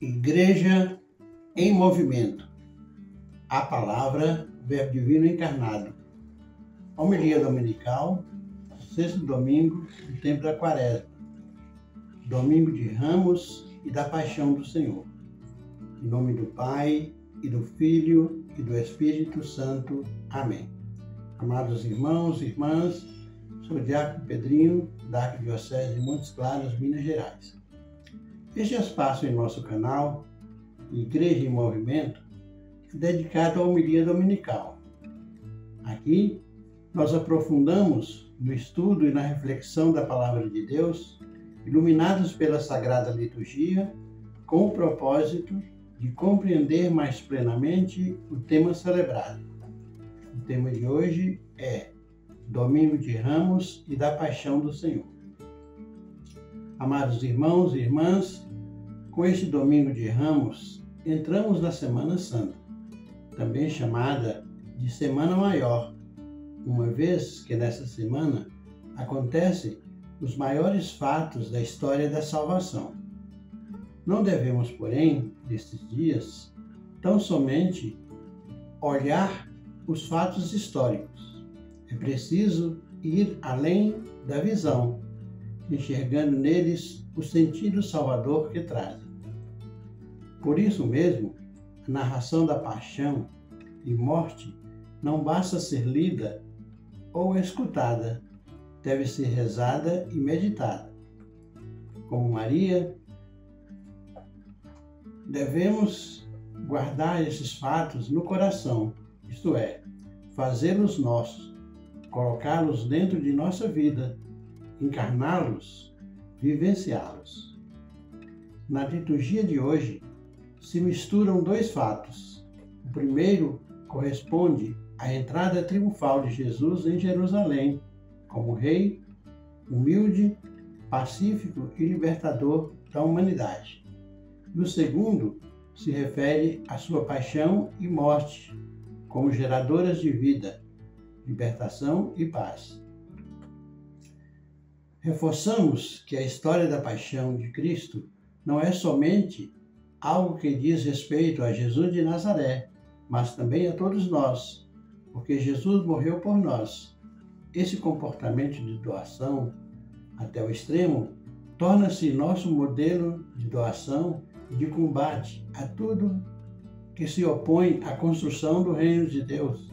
Igreja em movimento. A palavra, Verbo Divino encarnado. Homilia dominical, sexto domingo do tempo da Quaresma. Domingo de Ramos e da Paixão do Senhor. Em nome do Pai, e do Filho, e do Espírito Santo. Amém. Amados irmãos e irmãs, sou o Diácono Pedrinho, da Arquidiocese de Montes Claros, Minas Gerais. Este espaço em nosso canal, Igreja em Movimento, é dedicado à homilia dominical. Aqui, nós aprofundamos no estudo e na reflexão da Palavra de Deus, iluminados pela Sagrada Liturgia, com o propósito de compreender mais plenamente o tema celebrado. O tema de hoje é Domingo de Ramos e da Paixão do Senhor. Amados irmãos e irmãs, com este Domingo de Ramos, entramos na Semana Santa, também chamada de Semana Maior, uma vez que nessa semana acontecem os maiores fatos da história da salvação. Não devemos, porém, nestes dias, tão somente olhar os fatos históricos. É preciso ir além da visão, enxergando neles o sentido salvador que trazem. Por isso mesmo, a narração da paixão e morte não basta ser lida ou escutada, deve ser rezada e meditada. Como Maria, devemos guardar esses fatos no coração, isto é, fazê-los nossos, colocá-los dentro de nossa vida, encarná-los, vivenciá-los. Na liturgia de hoje, se misturam dois fatos. O primeiro corresponde à entrada triunfal de Jesus em Jerusalém, como rei, humilde, pacífico e libertador da humanidade. E o segundo se refere à sua paixão e morte, como geradoras de vida, libertação e paz. Reforçamos que a história da paixão de Cristo não é somente algo que diz respeito a Jesus de Nazaré, mas também a todos nós, porque Jesus morreu por nós. Esse comportamento de doação, até o extremo, torna-se nosso modelo de doação e de combate a tudo que se opõe à construção do reino de Deus,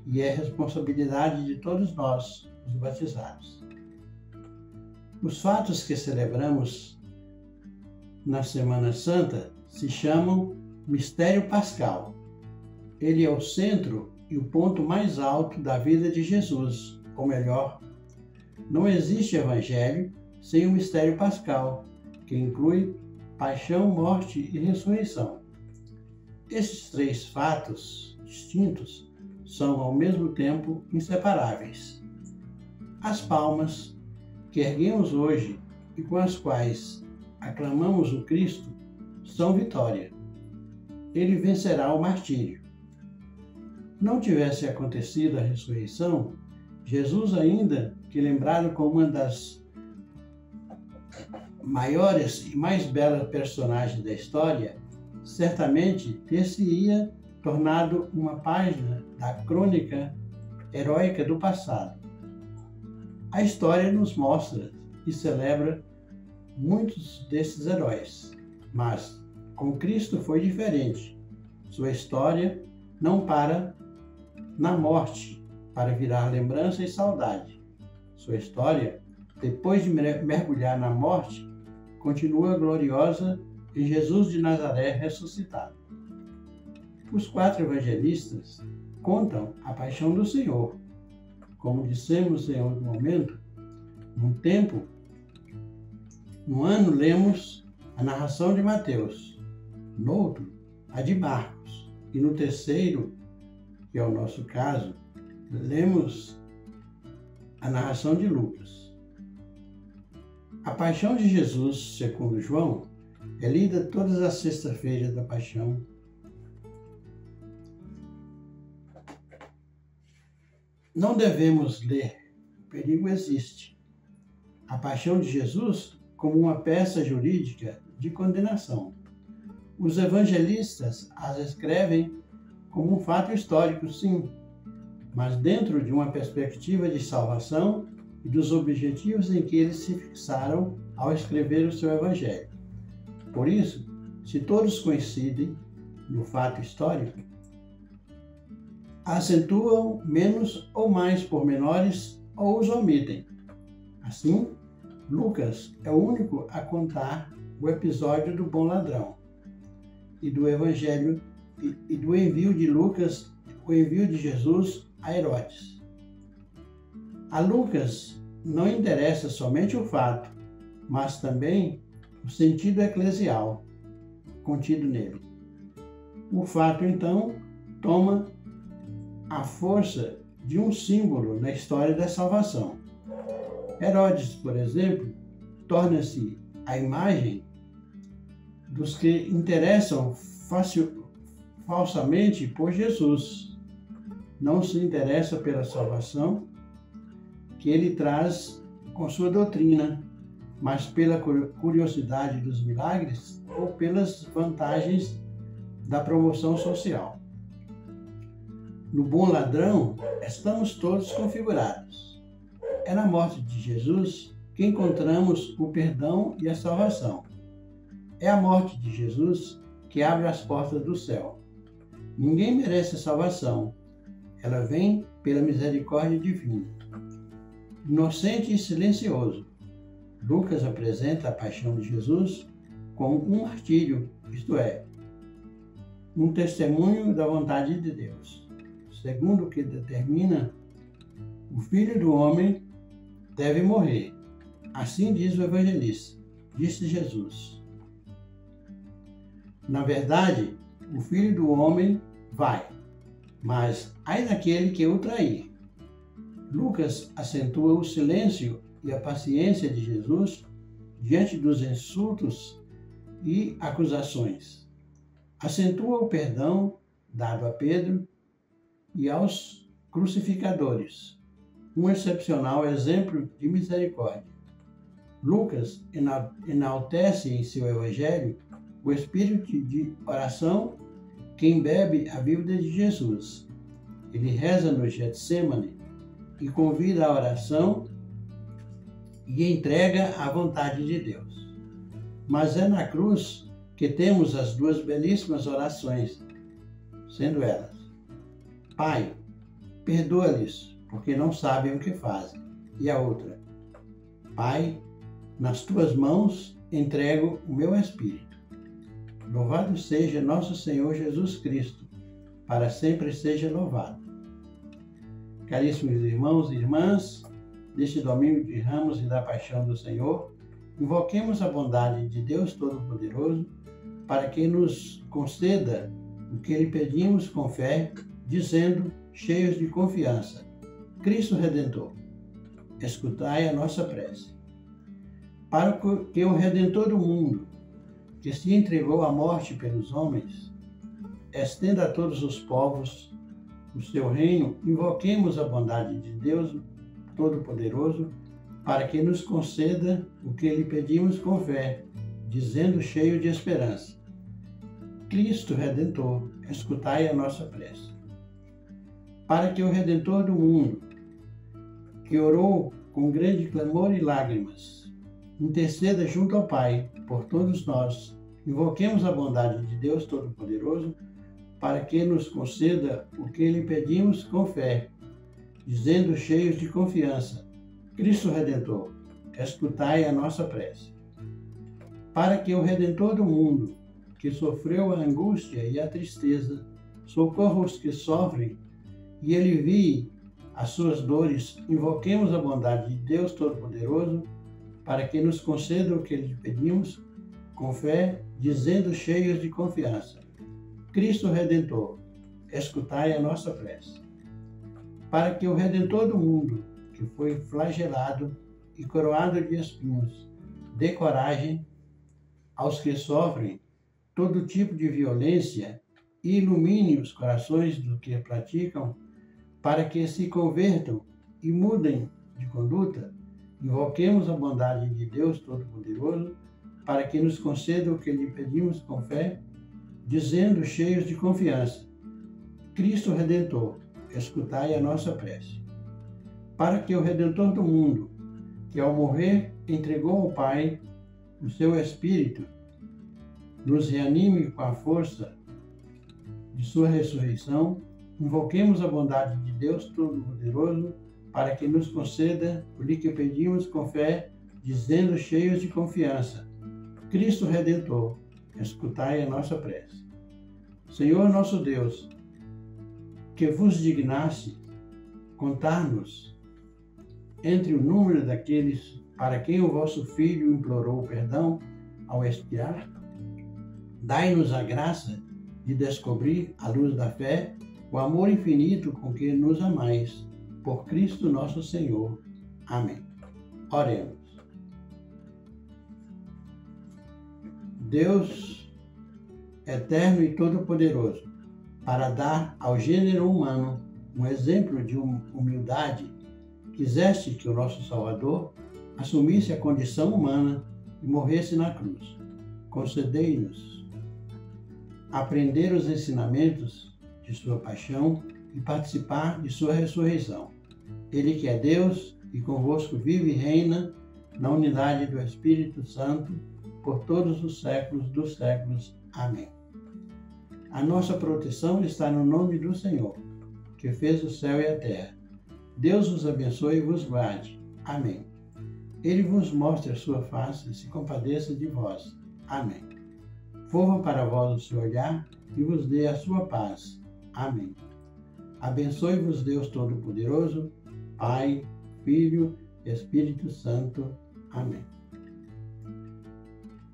e é responsabilidade de todos nós, os batizados. Os fatos que celebramos na Semana Santa se chamam Mistério Pascal. Ele é o centro e o ponto mais alto da vida de Jesus, ou melhor, não existe evangelho sem o mistério pascal, que inclui paixão, morte e ressurreição. Esses três fatos distintos são, ao mesmo tempo, inseparáveis. As palmas que erguemos hoje e com as quais aclamamos o Cristo são vitória. Ele vencerá o martírio. Não tivesse acontecido a ressurreição, Jesus, ainda que lembrado como uma das maiores e mais belas personagens da história, certamente ter-se-ia tornado uma página da crônica heróica do passado. A história nos mostra e celebra muitos desses heróis, mas com Cristo foi diferente. Sua história não para na morte para virar lembrança e saudade. Sua história, depois de mergulhar na morte, continua gloriosa em Jesus de Nazaré ressuscitado. Os quatro evangelistas contam a paixão do Senhor. Como dissemos em outro momento, num ano lemos a narração de Mateus, no outro, a de Marcos, e no terceiro, que é o nosso caso, lemos a narração de Lucas. A paixão de Jesus, segundo João, é lida todas as sextas-feiras da paixão. Não devemos ler, o perigo existe, a paixão de Jesus como uma peça jurídica de condenação. Os evangelistas as escrevem como um fato histórico, sim, mas dentro de uma perspectiva de salvação e dos objetivos em que eles se fixaram ao escrever o seu evangelho. Por isso, se todos coincidem no fato histórico, acentuam menos ou mais pormenores ou os omitem. Assim, Lucas é o único a contar o episódio do bom ladrão e do evangelho e do envio de Lucas, o envio de Jesus a Herodes. A Lucas não interessa somente o fato, mas também o sentido eclesial contido nele. O fato, então, toma a força de um símbolo na história da salvação. Herodes, por exemplo, torna-se a imagem dos que interessam falsamente por Jesus. Não se interessa pela salvação que ele traz com sua doutrina, mas pela curiosidade dos milagres ou pelas vantagens da promoção social. No bom ladrão, estamos todos configurados. É na morte de Jesus que encontramos o perdão e a salvação. É a morte de Jesus que abre as portas do céu. Ninguém merece a salvação. Ela vem pela misericórdia divina. Inocente e silencioso, Lucas apresenta a paixão de Jesus como um martírio, isto é, um testemunho da vontade de Deus. Segundo o que determina, o Filho do Homem deve morrer. Assim diz o evangelista, disse Jesus. Na verdade, o Filho do Homem vai, mas ai daquele que o trair. Lucas acentua o silêncio e a paciência de Jesus diante dos insultos e acusações. Acentua o perdão dado a Pedro e aos crucificadores, um excepcional exemplo de misericórdia. Lucas enaltece em seu evangelho o espírito de oração que embebe a vida de Jesus. Ele reza no Getsêmani e convida à oração e entrega a vontade de Deus. Mas é na cruz que temos as duas belíssimas orações, sendo elas: Pai, perdoa-lhes, porque não sabem o que fazem. E a outra: Pai, nas tuas mãos entrego o meu espírito. Louvado seja nosso Senhor Jesus Cristo, para sempre seja louvado. Caríssimos irmãos e irmãs, neste domingo de Ramos e da Paixão do Senhor, invoquemos a bondade de Deus Todo-Poderoso para que nos conceda o que lhe pedimos com fé, dizendo, cheios de confiança: Cristo Redentor, escutai a nossa prece. Para que o Redentor do mundo, que se entregou à morte pelos homens, estenda a todos os povos o seu reino, invoquemos a bondade de Deus Todo-Poderoso para que nos conceda o que lhe pedimos com fé, dizendo cheio de esperança: Cristo Redentor, escutai a nossa prece. Para que o Redentor do mundo, que orou com grande clamor e lágrimas, interceda junto ao Pai por todos nós, invoquemos a bondade de Deus Todo-Poderoso para que nos conceda o que lhe pedimos com fé, dizendo cheios de confiança: Cristo Redentor, escutai a nossa prece. Para que o Redentor do mundo, que sofreu a angústia e a tristeza, socorra os que sofrem e alivie as suas dores, invoquemos a bondade de Deus Todo-Poderoso para que nos conceda o que lhe pedimos com fé, dizendo cheios de confiança: Cristo Redentor, escutai a nossa prece. Para que o Redentor do mundo, que foi flagelado e coroado de espinhos, dê coragem aos que sofrem todo tipo de violência e ilumine os corações dos que praticam, para que se convertam e mudem de conduta, invoquemos a bondade de Deus Todo-Poderoso para que nos conceda o que lhe pedimos com fé, dizendo, cheios de confiança: Cristo Redentor, escutai a nossa prece. Para que o Redentor do mundo, que ao morrer entregou ao Pai o seu Espírito, nos reanime com a força de sua ressurreição, invoquemos a bondade de Deus Todo-Poderoso para que nos conceda o que pedimos com fé, dizendo, cheios de confiança: Cristo Redentor, escutai a nossa prece. Senhor nosso Deus, que vos dignasse contar-nos entre o número daqueles para quem o vosso Filho implorou perdão ao expiar, dai-nos a graça de descobrir, à luz da fé, o amor infinito com que nos amais. Por Cristo nosso Senhor. Amém. Oremos. Deus eterno e todo-poderoso, para dar ao gênero humano um exemplo de humildade, quiseste que o nosso Salvador assumisse a condição humana e morresse na cruz. Concedei-nos aprender os ensinamentos de sua paixão e participar de sua ressurreição. Ele que é Deus e convosco vive e reina na unidade do Espírito Santo por todos os séculos dos séculos. Amém. A nossa proteção está no nome do Senhor, que fez o céu e a terra. Deus vos abençoe e vos guarde. Amém. Ele vos mostre a sua face e se compadeça de vós. Amém. Volva para vós o seu olhar e vos dê a sua paz. Amém. Abençoe-vos Deus Todo-Poderoso, Pai, Filho e Espírito Santo. Amém.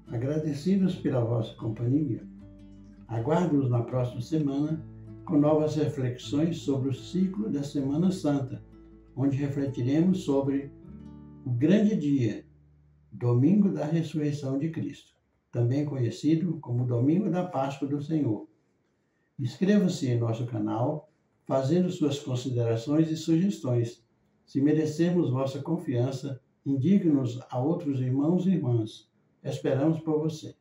Agradecidos pela vossa companhia, aguardo-os na próxima semana com novas reflexões sobre o ciclo da Semana Santa, onde refletiremos sobre o grande dia, Domingo da Ressurreição de Cristo, também conhecido como Domingo da Páscoa do Senhor. Inscreva-se em nosso canal, fazendo suas considerações e sugestões. Se merecermos vossa confiança, indique-nos a outros irmãos e irmãs. Esperamos por você.